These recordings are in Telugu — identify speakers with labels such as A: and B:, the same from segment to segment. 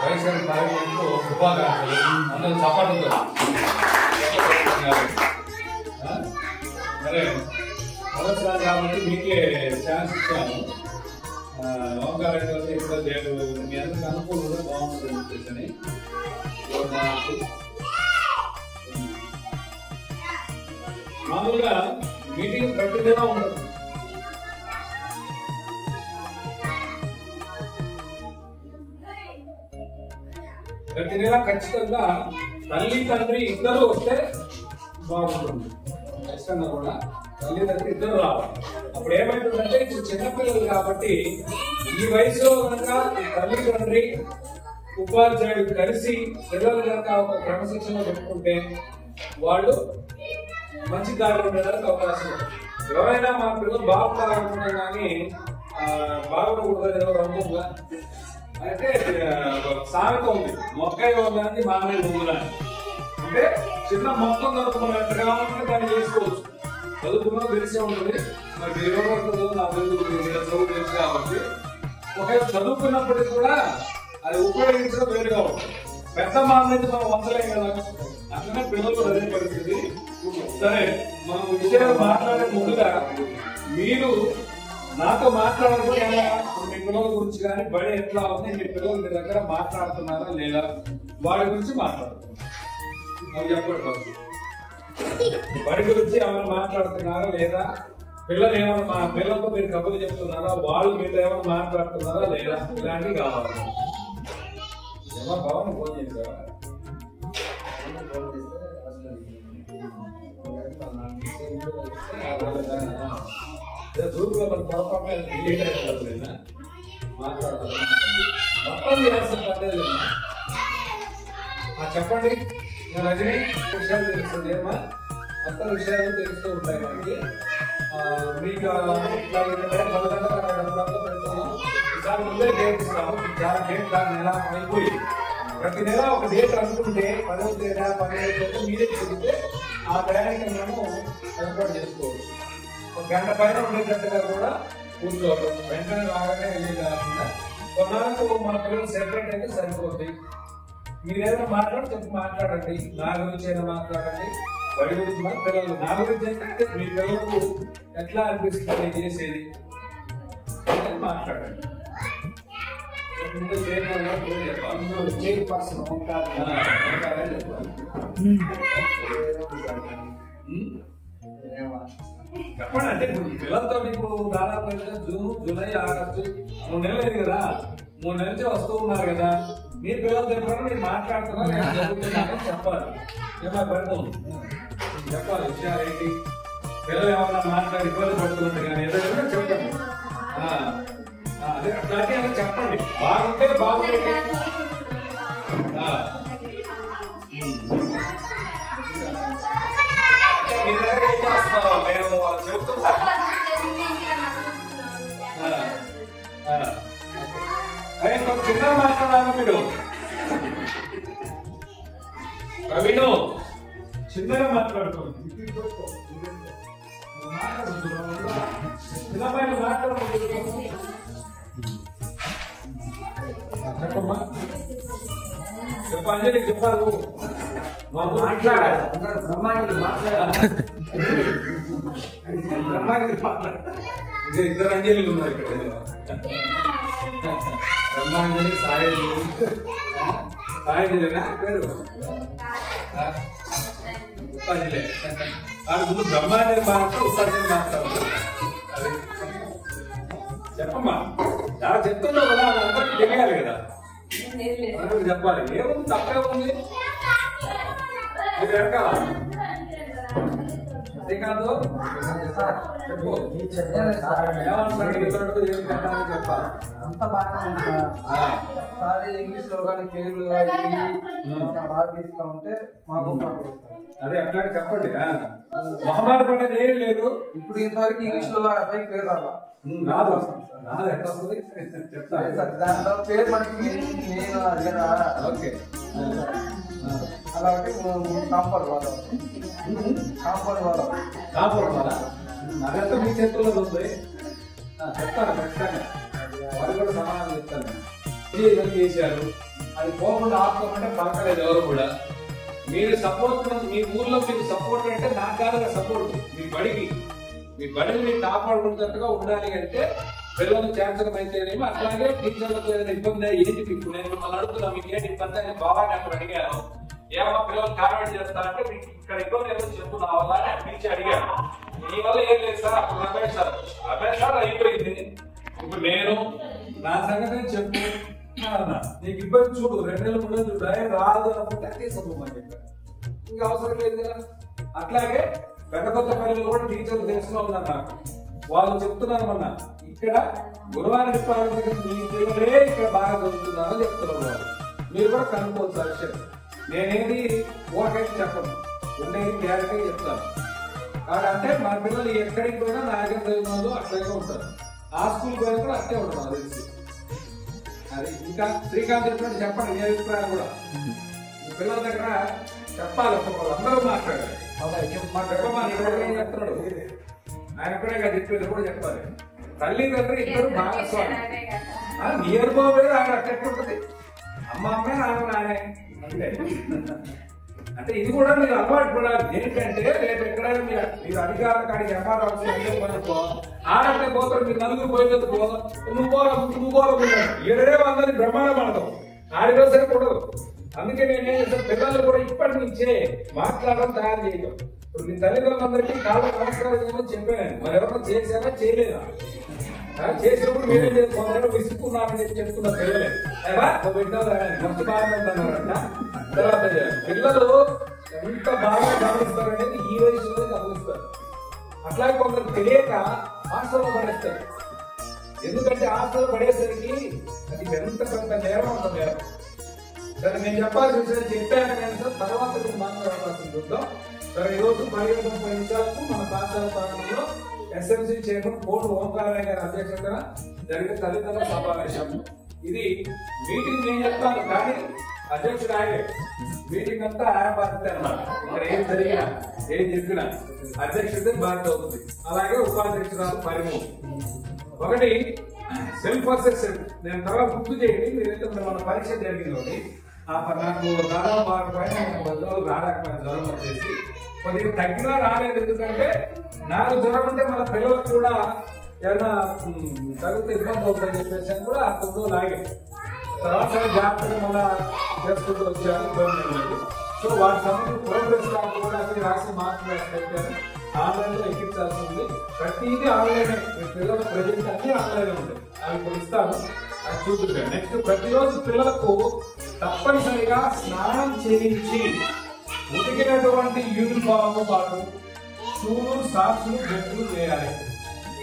A: వైఎస్ఆర్ పార్లమెంటు శుభాకాంక్షలు. అందరూ సపోర్ట్ సరే అవసరం కాబట్టి మీకే ఛాన్స్ ఇచ్చాను. ఓంకారెడ్డి వస్తే ఎక్కువ చేయడం మీ అందరికి అనుకూలంగా బాగుంటుంది చెప్పేసి మామూలుగా మీటింగ్ ప్రతిదినం ఉండదు. ప్రతి నెల ఖచ్చితంగా తల్లి తండ్రి ఇద్దరు వస్తే బాగుంటుంది. ఖచ్చితంగా కూడా తల్లి తండ్రి ఇద్దరు రావాలి. అప్పుడు ఏమైతుందంటే ఇప్పుడు చిన్నపిల్లలు కాబట్టి ఈ వయసులో కనుక తల్లి తండ్రి ఉపాధ్యాయుడు కలిసి పిల్లలు కనుక ఒక క్రమశిక్షణ పెట్టుకుంటే వాళ్ళు మంచి దారిలో ఉండడానికి అవకాశం ఉంది. ఎవరైనా మా పిల్లలు బాగుంటారనుకున్నా కానీ బాగుండకూడదు రంగుగా అంటే సామెత ఉంది, మొక్కై ఉందని మామే ముందులని. అంటే చిన్న మొత్తం చదువుకున్నట్టుగా ఉంటే దాన్ని చేసుకోవచ్చు. చదువుకున్నా తెలిసే ఉంటుంది. మరి ఎవరు నా చదువు తెలుసు కాబట్టి ఒకవేళ చదువుకున్నప్పటికీ కూడా అది ఉపయోగించడం వేరుగా ఉంటుంది. పెద్ద మానైతే మనం వంచలేం కదా, అందుకనే పిల్లలు అదే పరిస్థితి. సరే మనం విషయాలు మాట్లాడే ముందుగా మీరు నాతో మాట్లాడాలి. మీ పిల్లల గురించి కానీ బడి ఎట్లా ఉంది, మీ పిల్లలు మీ దగ్గర మాట్లాడుతున్నారా లేదా, వాడి గురించి మాట్లాడుతున్నారు. చెప్పండి, బడి గురించి ఏమైనా మాట్లాడుతున్నారా లేదా, పిల్లలు ఏమైనా మా పిల్లలతో మీరు కబుర్లు చెప్తున్నారా, వాళ్ళు మీతో ఏమైనా మాట్లాడుతున్నారా లేదా, ఇలాంటివి కావాలి. ఏమో భవన్ ఫోన్ చేశారా? దూరంలో మన పొరపాటు మాట్లాడాలి. మొత్తం చేయాల్సిన చెప్పండి. రజనీ విషయాలు తెలుస్తుంది ఏమా, మొత్తం విషయాలు తెలుస్తూ ఉంటాయి మనకి. మీకు ఈసారి ముందే డేట్ ఇస్తాము. డేట్ దాని నెల అయిపోయి ప్రతి నెల ఒక డేట్ అనుకుంటే 10వ తేదీ 15వ తేదీ మీరే చెబితే ఆ ప్రయాణిక మేము ఏర్పాటు చేసుకోవచ్చు. ఒక గంట పైన ఉండేటట్టుగా కూడా కూర్చోవాలి. వెంటనే రాగానే వెళ్ళి కాకుండా కొన్నాళ్ళకు మన పిల్లలు సెపరేట్ అయితే సరిపోతుంది. మీరు ఏదైనా చెప్పి మాట్లాడండి. నా గురించి అయినా మాట్లాడండి, బడి గురించి మన పిల్లలు. నా గురించి ఏంటంటే మీ పిల్లలకు ఎట్లా అనిపిస్తుంది చేసేది మాట్లాడండి. చెప్పండి. అంటే పిల్లలతో ఇప్పుడు దాదాపు జూన్, జూలై, ఆగస్టు 3 నెలలు అయింది కదా. 3 నెలల నుంచి వస్తూ ఉన్నారు కదా. మీరు పిల్లలు చెప్పారు, మీరు మాట్లాడుతున్నారు, నేను చదువుతున్నానని చెప్పాలి. ఏమో పెడతాం చెప్పాలి. విషయాలు ఏంటి, పిల్లలు ఏమన్నా మాట్లాడి ఇబ్బంది పడుతున్నట్టు కానీ ఏదైనా చెప్పండి. అదే అట్లాగే చెప్పండి. బాగుంటే బాగుంటే మేము చెప్తున్నా. అదే చిన్న మాట్లాడాలి. మీరు ప్రవీణు చిన్నగా మాట్లాడుకోండి. చిన్న పైన మాట్లాడుకోండి. చెప్పమ్మా, చెప్పండి. చెప్పాలి ఇద్దరు అంజలిలు ఉన్నారు ఇక్కడ. బ్రహ్మాంజలి, సాయంజలి. సాయంజలినా పేరు? ఉపాంజలి. వాడు ముందు బ్రహ్మాంజలి మాట్లాడుతూ ఉపాంజలి మాట్లాడుతూ. అది చెప్పమ్మా, చాలా చెప్తున్నావు కదా, అందరికి తెలియాలి కదా, చెప్పాలి. ఏముంది, తప్పే ఉంది. అంతే కాదు, చెప్పు. చెప్పాలి.
B: అంత బాగా ఇంగ్లీష్ లో కానీ పేర్లు బాగా తీస్తా ఉంటే మాకు
A: అదే అట్లాగే చెప్పండి. మొహమాట పడ్డది ఏం లేదు.
B: ఇప్పుడు ఇంతవరకు ఇంగ్లీష్ లో అబ్బాయి పేరు రాదు. దాంట్లో పేరు మనకి నేను అడిగినా.
A: ఓకే,
B: అలాంటి కాంపౌండ్ వాళ్ళం
A: అదంతా మీ చేతుల్లో ఉంది. చెప్తాను ఖచ్చితంగా, వాళ్ళు కూడా సమాధానం చెప్తాను. చేశారు అది పోకుండా ఆపుకోమంటే పలకలేదు ఎవరు కూడా. మీరు సపోర్ట్, మీ ఊర్లో మీకు సపోర్ట్ అంటే నాకు కాదు సపోర్ట్, మీ బడిని మీరు కాపాడుకున్నట్టుగా ఉండాలి అంటే పిల్లలు చేర్చడం అయితేనేమి, అట్లాగే టీచర్లకు ఏదైనా ఇబ్బంది ఏంటి మీకు నేను మిమ్మల్ని అడుగుతున్నా, మీకు ఏంటి ఇబ్బంది అని బాబాని అక్కడ అడిగాను. ఏమో పిల్లలు కాన్వర్ట్ చేస్తారంటే మీకు ఇక్కడ ఇబ్బంది ఏదో చెప్తున్నా వల్ల నేను పిలిచి అడిగాను. మీ వల్ల ఏం లేదు సార్. అప్పుడు రమేష్ సార్ అయిపోయింది, ఇప్పుడు నేను నా సంగతి చెప్పు అన్నా. నీకు ఇబ్బంది చూడు, 2 నెలలు 3 నెలలు రాదు అనుకుంటే తీసుకోమని చెప్పాను. ఇంకా అవసరం లేదు కదా. అట్లాగే పెద్దకొత్తపల్లిలో కూడా టీచర్లు తెలిసిన ఉన్నారు నాకు. వాళ్ళు చెప్తున్నారు మొన్న ఇక్కడ గురువారం దగ్గర మీ పిల్లలే ఇక్కడ బాగా చదువుతున్నారని చెప్తున్నారు వాళ్ళు. మీరు కూడా కనుక్కోవచ్చు ఆ విషయం. నేనేది ఓటైతే చెప్పను, ఉండేది క్లారిటీ చెప్తాను. అంటే మా పిల్లలు ఎక్కడికి పోయినా నా దగ్గర చదివిన వాళ్ళు అట్లాగే ఉంటారు. ఆ స్కూల్ పోయినా కూడా అట్లే ఉంటారు నాకు తెలిసి. అది ఇంకా శ్రీకాంత్ చెప్పినట్టు చెప్పండి ఏ అభిప్రాయం కూడా. పిల్లల దగ్గర చెప్పాలి, అందరూ మాట్లాడాలి. చెప్తున్నాడు ఆయన కూడా చెప్పేది కూడా చెప్పాలి. తల్లిదండ్రులు ఇద్దరు భాగస్వామి. నీ అనుభవం వేరు, ఆయన అట్టెట్టుంటది. అమ్మ అమ్మే నాయనే అంటే అంటే ఇది కూడా మీరు అలవాటు పడాలి. ఏంటంటే రేపు ఎక్కడైనా మీరు అధికారుల కాడికి ఎంఆర్ అవసరం ఆడంటే పోతారు, మీరు నలుగురు పోయేది పోదాం, నువ్వు పోవాలి 7 వందలు బ్రహ్మాండం పడతాం. 6 రోజులు కూడదు. అందుకే నేనేం చేస్తాను, పిల్లలు కూడా ఇప్పటి నుంచే మాట్లాడడం తయారు చేయడం. ఇప్పుడు మీ తల్లిదండ్రులందరికీ కాళ్ళ నమస్కారం చేయమని చెప్పాను. మరి ఎవరైనా చేశారా చేయలేదా? చేసినప్పుడు మీరేం చేసుకోవాలి, విసుక్కున్నారని చెప్తున్న పిల్లలే మంచి బాగా ఉంటున్నారంట. తర్వాత పిల్లలు ఎంత బాగా గమనిస్తారనేది ఈ వయసులో గమనిస్తారు. అట్లాగే కొందరు తెలియక హాస్టల్లో పడేస్తారు. ఎందుకంటే హాస్టల్లో పడేసరికి అది ఎంత కొంత నేరం ఉంటుంది. నేరం సరే నేను చెప్పాల్సి చెప్పాను కానీ సార్ తర్వాత మీరు మాట్లాడాల్సింది చూద్దాం. సరే ఈరోజు 15-30 నిమిషాలకు మన పాఠశాల ప్రాంగణంలో ఎస్ఎంసీ చైర్మన్ కోటి ఓంకారయ్య గారి అధ్యక్షతన జరిగిన తల్లిదండ్రుల సమావేశం. ఇది మీటింగ్ నేను చెప్తాను కానీ అధ్యక్షుడు ఆయనే. మీటింగ్ అంతా ఆయన బాధ్యత అన్నమాట. ఇక్కడ ఏం జరిగినా ఏం చెప్పినా అధ్యక్షుడి బాధ్యత అవుతుంది. అలాగే ఉపాధ్యక్షురాలు పరిమళం. ఒకటి సెల్ఫ్ అసెస్మెంట్. నేను తర్వాత గుర్తు చేయండి, మీరైతే మన పరీక్ష జరిగింది. నాకు దాదాపు 6 పైన 10 రోజులు రాలేకపోయిన జ్వరం వచ్చేసి కొద్దిగా తగ్గినా రాలేదు. ఎందుకంటే నాకు జ్వరం అంటే మన పిల్లలకు కూడా ఏదైనా తగ్గితే ఇబ్బంది అవుతుందని చెప్పేసి అని కూడా 9 రోజులు ఆగాయి. తర్వాత జాగ్రత్తగా మళ్ళా చేసుకుంటూ వచ్చారు, ఇబ్బంది లేదు. సో వాటి సమయంలో ప్రోగ్రెస్ కార్డు కూడా అన్ని రాసి మార్కులు పెట్టారు. ఆన్లైన్ లో ఎక్కించాల్సి ఉంది. ప్రతిదీ ఆన్లైన్. పిల్లల ప్రజెంట్ అన్ని ఆన్లైన్ ఉంటాయి. అవి ఇప్పుడు ఇస్తాను, అది చూద్దాం. నెక్స్ట్ ప్రతిరోజు పిల్లలకు తప్పనిసరిగా స్నానం చేయించి ఉతికినటువంటి యూనిఫామ్ పాటు షూలు, సాక్స్లు, బెల్ట్లు వేయాలి.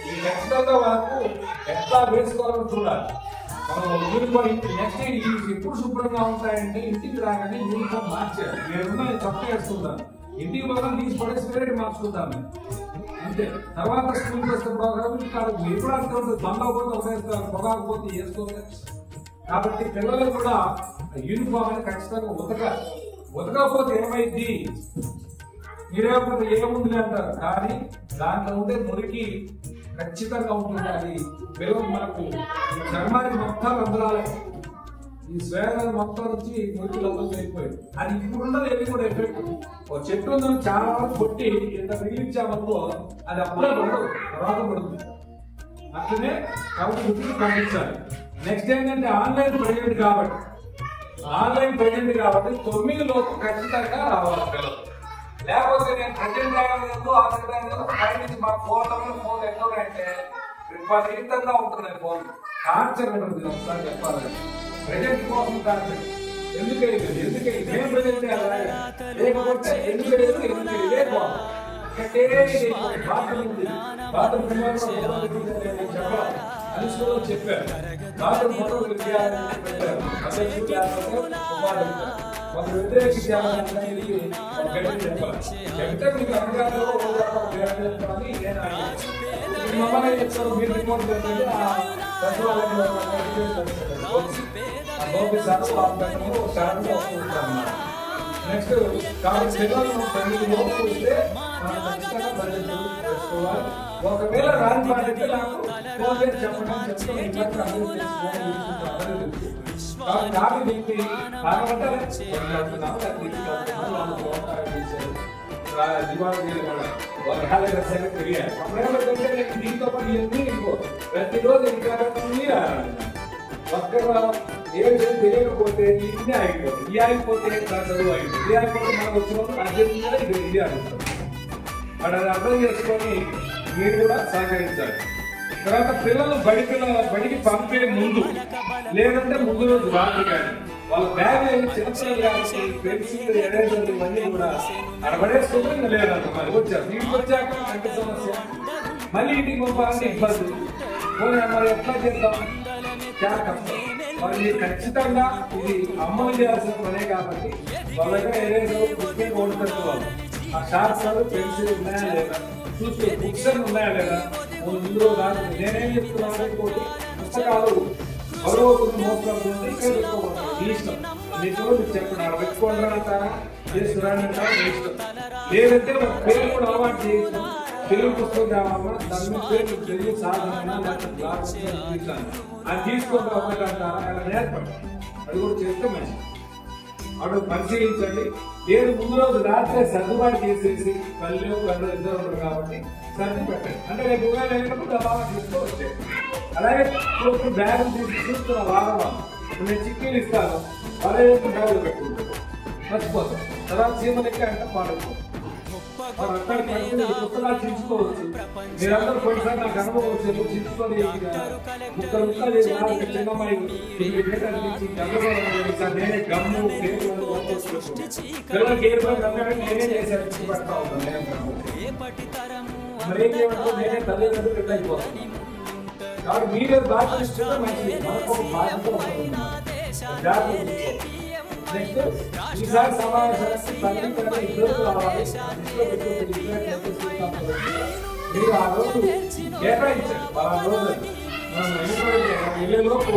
A: ఈ ఖచ్చితంగా వాళ్ళకు ఎట్లా వేసుకోవాలని చూడాలి. మనం యూనిఫామ్ నెక్స్ట్ ఎప్పుడు శుభ్రంగా ఉంటాయంటే ఇంటికి రాగానే యూనిఫామ్ మార్చాలి. నేను తప్ప వేసుకుంటాను, ఇంటికి మాత్రం తీసి పడేసి వేరే మార్చుకుంటాను అంతే. తర్వాత స్కూల్కి వస్తే ప్రోగ్రామ్ మీరు కూడా అంతే ఉంటుంది. బండకపోతే ఉపయోగిస్తారు, పొగాకపోతే వేసుకోవాలి. కాబట్టి పిల్లలు కూడా యూనిఫామ్ అని ఖచ్చితంగా ఉతకకపోతే ఏమైంది మీరేమంటారు, ఏముంది అంటారు. కానీ దాంట్లో ఉండే మురికి ఖచ్చితంగా ఉంటుంది. అది పిల్లలు మనకు చర్మానికి మొత్తం రంధ్రాలే, ఈ స్వేదాలు మొత్తం నుంచి మురికి లోపల వెళ్ళిపోయింది. అది ఇప్పుడున్నది ఏది కూడా ఎఫెక్ట్. ఒక చెట్టు ఉందని చాలా వరకు కొట్టి ఇంత మిగిలించామనుకో అది అప్పుడే పడదు, తర్వాత పడుతుంది. అట్లనే కాబట్టి గుర్తుకు పంపించాలి. నెక్స్ట్ ఏంటంటే ఆన్లైన్ ప్రెజెంట్ కాబట్టి 9 లోపు ఖచ్చితంగా రావాలి పిల్లలు. లేకపోతే నేను ప్రెజెంట్ రాయలేదు నుంచి మా ఫోన్ ఎన్నో అంటే విపరీతంగా ఉంటున్నాయి. ఫోన్ టార్చర్ ఉంటుంది. ఒకసారి చెప్పాలి, ప్రెజెంట్ కోసం టార్చర్. ఎందుకైతే మేము ప్రెజెంట్ లేకపోతే బాత్రూమ్ చెప్పారు. బాత్రూమ్ ఫోటోలు కొంత వ్యతిరేకించాలని చెప్తే మీకు అధికారులు మమ్మల్ని చెప్తారు. మీరు రిపోర్ట్ పెట్టండి, నెక్స్ట్ కాబట్టి పిల్లలను 9 లోపు చూస్తే మనం ఖచ్చితంగా బడ్జెట్ చేసుకోవాలి. ఒకవేళ రాని బాధ్యత నాకు ఫోన్ చేసి చెప్పండి, చెప్తాను. ప్రతిరోజు ఇంకా ఒక్క ఏ విషయం తెలియకపోతే ఇన్ని ఆగిపోతుంది. ఈ ఆగిపోతే చదువు ఆగిపోతుంది. ఇది ఆగిపోతే మనకు వచ్చినప్పుడు అర్జెంటుగా ఇది ఆగిపోతుంది. వాడు అది అర్థం చేసుకొని మీరు కూడా సహకరించాలి. తర్వాత పిల్లలు బడికి పంపే ముందు లేదంటే ముందు రోజు రాత్రి కానీ వాళ్ళ బ్యాగ్ చిన్నపిల్లలు కాబట్టి పెన్సిల్ ఎరేజర్లు ఇవన్నీ కూడా అడబడేసుకుంటే ఇంకా లేదంట. మరి వచ్చారు ఇంటికి వచ్చాక అంటే సమస్య మళ్ళీ ఇంటికి పంపాలంటే ఇబ్బంది. మరి ఎట్లా చేద్దాం? చాలా కష్టం. మరి ఖచ్చితంగా ఇది అమలు చేయాల్సిన పనే కాబట్టి వాళ్ళ దగ్గర ఎరేజర్ పుస్తకం కొనుక్కోవాలి. ఆ షార్ప్నర్ పెన్సిల్ ఉన్నాయా లేదా చూస్తే బుక్స్ ఉన్నాయా లేదా ముందు కాదు. నేనేం చెప్తున్నాను ఇంకోటి పుస్తకాలు గౌరవకుని మోసుకోవాల్సింది ఇక్కడ పెట్టుకోవాలి. మీ ఇష్టం. మీకు చెప్పండి అక్కడ పెట్టుకోండి అంటారా చేస్తున్నారని అంటారా మీ ఇష్టం. లేదంటే ఒక పేరు కూడా అలవాటు చేయొచ్చు. తెలుగు పుస్తకం కావాలన్నా దాని మీద పేరు తెలుగు సాధన అది తీసుకొని అవ్వాలి అంటారా అలా నేర్పండి. అది కూడా చేస్తే మంచిది. అప్పుడు పరిశీలించండి. లేదు ముందు రోజు రాత్రి సర్దుబాటు చేసేసి పల్లె అందరూ ఇద్దరు ఉంటారు కాబట్టి సర్ది పెట్టండి. అంటే రేపు ఉగాది అయినప్పుడు బాగా తీసుకోవచ్చు. అలాగే ఇప్పుడు బ్యాగ్ తీసి చూస్తున్న వారం నేను చిక్కీలు ఇస్తాను. వాళ్ళే బ్యాగులు పెట్టుకుంటారు మర్చిపోతాం. తర్వాత సీమ లెక్క అంటే పాడుకోవచ్చు. పుస్తకాలు చించుకోవచ్చు. మీరందరూ కొన్నిసారి నాకు అనుభవం వచ్చారు. చించుకొని చిన్నమ్మాయి నేనే గమ్ము పిల్లలకి ఏ నేనే చేశాను పెడతా ఉంటాను. మరేం చేయమంటే నేనే తల్లిదండ్రులు రిటర్న్ అయిపోతాను. కాబట్టి మీరే బాధ్యత ఇస్తే మంచిది. మనకు ఒక బాధ్యత ఉంటుంది. నెక్స్ట్ ఈసారి సమావేశానికి తల్లి ఇద్దరు రావాలి. మీరు ఆ రోజు కేటాయించండి. ఆ రోజు మనం వెళ్ళేలోపు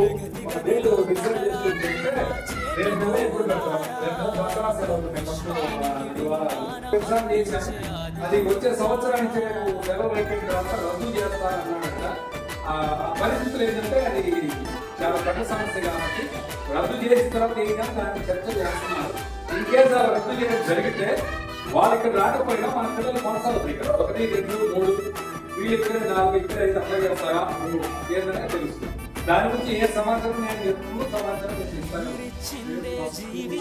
A: ఒక డేట్ డిసైడ్ చేసుకుంటే రేపు నెల ఎప్పుడు పెడతాం. రేపు దసరా ఎగ్జామ్ చేశాను. అది వచ్చే సంవత్సరానికి సెలవు అయిపోయిన తర్వాత రద్దు చేస్తారన్నమాట. ఆ పరిస్థితులు ఏంటంటే అది చాలా పెద్ద సమస్య కాబట్టి రద్దు చేసిన తర్వాత ఏంటంటే దాన్ని చర్చ చేస్తున్నారు. ఇంకేస్ రద్దు చేయడం జరిగితే వాళ్ళు ఇక్కడ రాకపోయినా మన పిల్లలు కొనసాగుతాయి. ఇక్కడ 1, 2, 3 వీళ్ళు ఇక్కడ 4 ఇక్కడ 5 అప్లై చేస్తారా ఏంటనే తెలుస్తుంది. దాని గురించి ఏ సమాచారం నేను ఎప్పుడు సమాచారం ఇస్తాను.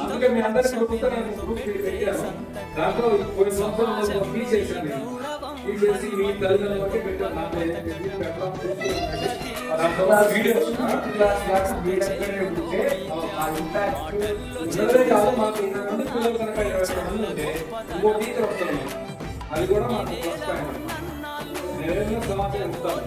A: అందుకే మీ అందరికీ నేను గ్రూప్ పెట్టాను. దాంట్లో కొన్ని సంవత్సరాలు తీసేసాను. నేను తీసేసి మీ తల్లిదండ్రులు బట్టి పెట్టాను. పిల్లలు కనుక 20 మంది ఉంటే ఇంకో టీచర్ వస్తాను. అది కూడా మాకు నేనేదో సమాచారం ఇస్తాను.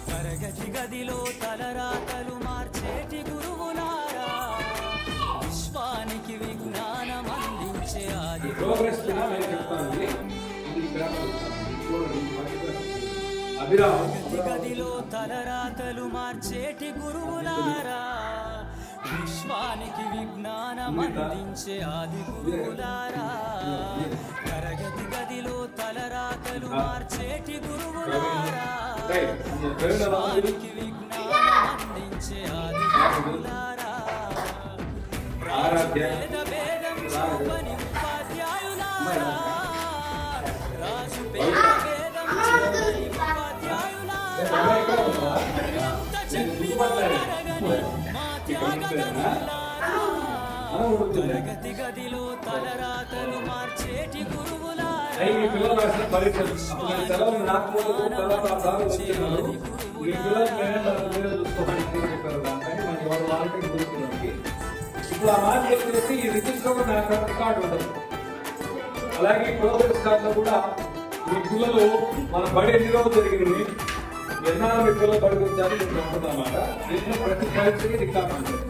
C: తరగతి గదిలో తలరాతలు మార్చేటి గురువులారా, విశ్వానికి విజ్ఞానం అందించే ఆది గదిలో తలరాతలు మార్చేటి గురువులారా, విశ్వానికి విజ్ఞానం అందించే ఆది గురువులారా, తరగతి గదిలో తలరాతలు మార్చేటి గురువులారా, విశ్వానికి విజ్ఞానం అందించే ఆది గురువులారా, రాజుపేద భేదం చూపని ఉపాధ్యాయులారా, రాజుపేద భేదం చూపని తరగతి గదిలో తలరాతలు మార్చేటి గురువులారా,
A: పిల్లలు రాసిన పరీక్షలు సెలవు రాకపోతే తర్వాత వచ్చినారు. ఈ పిల్లలు చూసుకోవడానికి మనకి వాడు వాలంటీర్ గురుకులకి ఇప్పుడు ఆ మార్క్ వచ్చేసి ఈ రిజిస్టర్ లో నాకు రికార్డు ఉండదు. అలాగే ప్రోగ్రెస్ కార్డులో కూడా మీ పిల్లలు మన బడి ఎన్ని రోజులు జరిగింది, ఎన్నాళ్ళు మీ పిల్లలు బడికి వచ్చారు మీకు ఉంటుంది అన్నమాట. దీంట్లో ప్రతి పరీక్షకి రికార్డు ఉంటుంది.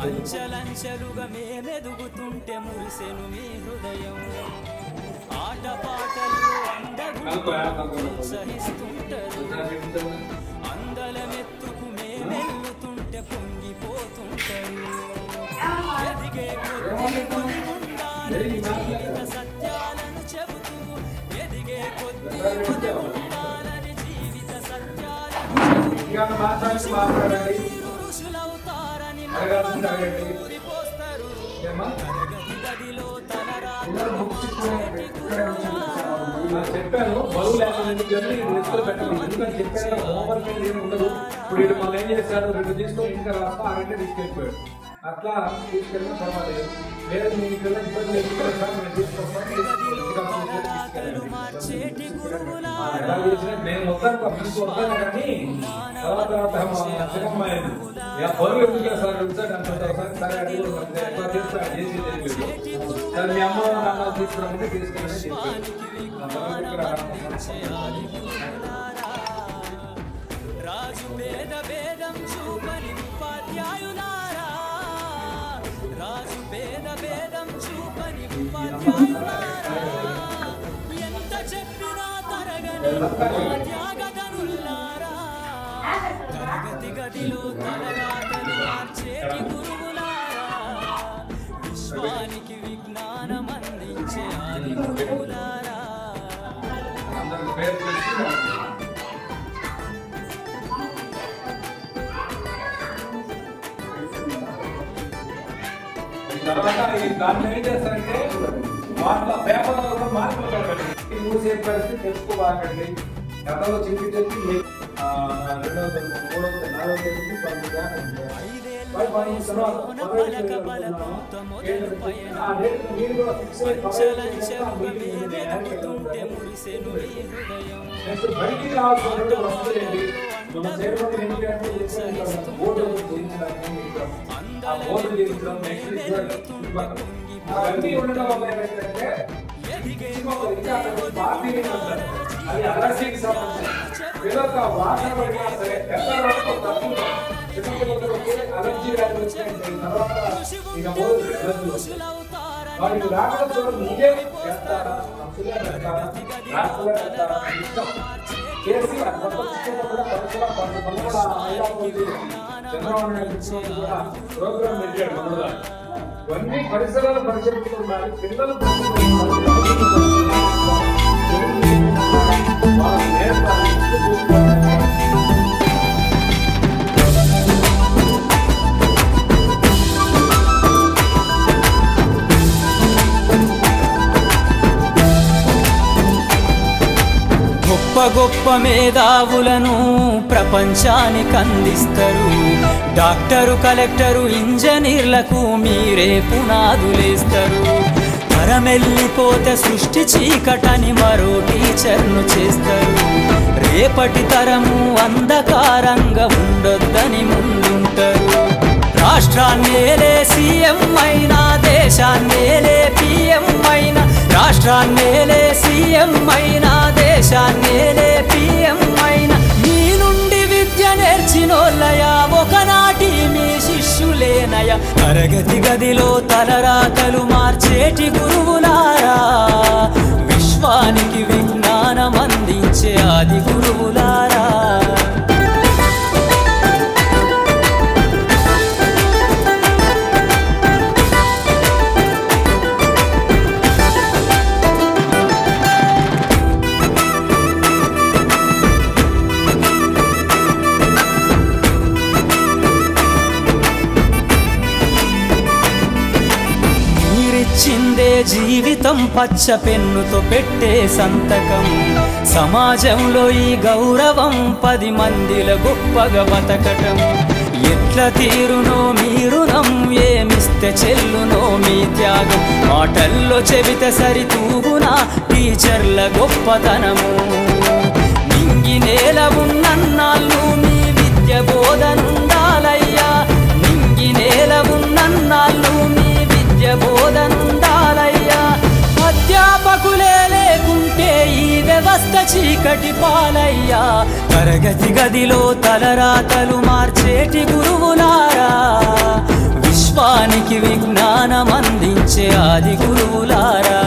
C: అంచలంచలుగా మేమెదుగుతుంటే మురిసెను మీ హృదయం, ఆటపాటలు అందరూ ప్రోత్సహిస్తుంటే అందలమెత్తుకు మేమెల్లుతుంటే పొంగిపోతుంటారు ఎదిగే కొద్ది కొద్ది ఉండాలని జీవిత సత్యాలను చెబుతూ ఎదిగే కొద్ది కొద్ది ఉండాలని జీవిత సత్యాలను పురుషులవుతారని ఊరిపోస్తారు తరగతి గదిలో
A: చెప్పాను బరువు లేకుండా పెట్టాలి ఎందుకంటే చెప్పాను హోంవర్క్ ఏమి ఉండదు. ఇప్పుడు వీడు మనం ఏం చేశాడు, 2 తీసుకొని ఇంకా రాస్తా, ఆ 2 తీసుకెళ్ళిపోయాడు. అట్లా తీసుకెళ్ళిన పర్వాలేదు. లేదు నేను ఇక్కడ ఇబ్బంది నేను వద్దాను ఫ్రెండ్స్ వద్దాను కానీ తర్వాత చిన్నమ్మాయి బరువు ఎందుకు చేస్తారు సరే అది ఎట్లా చేస్తాడు చేసి తెలియదు. సరే మీ అమ్మ నాన్న తీసుకురామంటే తీసుకెళ్ళి
C: రాజు పేద భేదం చూపని ఉపాధ్యాయులారా రాజు పేద భేదం చూపని ఉపాధ్యాయులారా ఎంత చెప్పినా తరగని త్యాగదనులారా తరగతి గదిలో తలరాతలు మార్చేటి గురువులారా విశ్వానికి విజ్ఞానం అందించే ఆది గురువులారా
A: తర్వాత దాన్ని ఏం చేస్తారంటే వాళ్ళ పేపర్లో కూడా మార్పులు పెట్టండి. మూసే పరిస్థితి తెలుసుకోబాకండి. గతంలో చెప్పి 2వ తరగతి 3వ తరగతి 4వ తరగతి 10 బయటికి రావాల్సిన వస్తుందండి. మన చేరుకుని ఎందుకంటే ఓటు అన్నీ ఉండడం వల్ల ఏమైందంటే పార్టీ అది అలర్జీకి సంబంధించి పిల్లలకు వాసన పడినా సరే పెద్దలకు అలర్జీ వ్యాధి వచ్చినాయంటే తర్వాత ఇక వారికి రాకుండా చూడడం ముందే చేస్తారా ఇష్టం చేసి చంద్రబాబు నాయుడు కూడా ప్రోగ్రామ్ పెట్టాడు మొదలుగా ఇవన్నీ పరిసరాల పరిశీలిస్తూ ఉండాలి. పిల్లలు
C: గొప్ప గొప్ప మేధావులను ప్రపంచానికి అందిస్తారు. డాక్టరు కలెక్టరు ఇంజనీర్లకు మీరే పునాదులేస్తారు. తరమెల్లిపోతే సృష్టి చీకటని మరో టీచర్ను చేస్తారు. రేపటి తరము అంధకారంగా ఉండొద్దని ముందుంటారు. రాష్ట్రాన్నేలే సీఎం అయినా దేశాన్నేలే పిఎం అయినా రాష్ట్రాన్నేలే సీఎం అయినా దేశాన్నేలే పిఎం అయినా మీ నుండి విద్య నేర్చినోళ్ళయా ఒకనాటి మీ శిష్యులేనయా తరగతి గదిలో తలరాతలు మార్చేటి గురువులారా విశ్వానికి విజ్ఞానం అందించే ఆది గురువులారా చిందే జీవితం పచ్చ పెన్నుతో పెట్టే సంతకం సమాజంలో ఈ గౌరవం 10 మందిల గొప్పగా బతకటం ఎట్ల తీరునో మీ రుణం ఏమిస్తే చెల్లునో మీ త్యాగం మాటల్లో చెబితే సరితూగునా టీచర్ల గొప్పతనము నింగి నేల ఉన్నన్నాళ్ళు మీ విద్య బోధనుండాలయ్యా నింగి నేల ఉన్నన్నాళ్ళు మీ విద్య బోధనుండాలయ్యా అధ్యాపకులే లేకుంటే ఈ వ్యవస్థ చీకటి పాలయ్యా తరగతి గదిలో తలరాతలు మార్చేటి గురువులారా విశ్వానికి విజ్ఞానం అందించే ఆది గురువులారా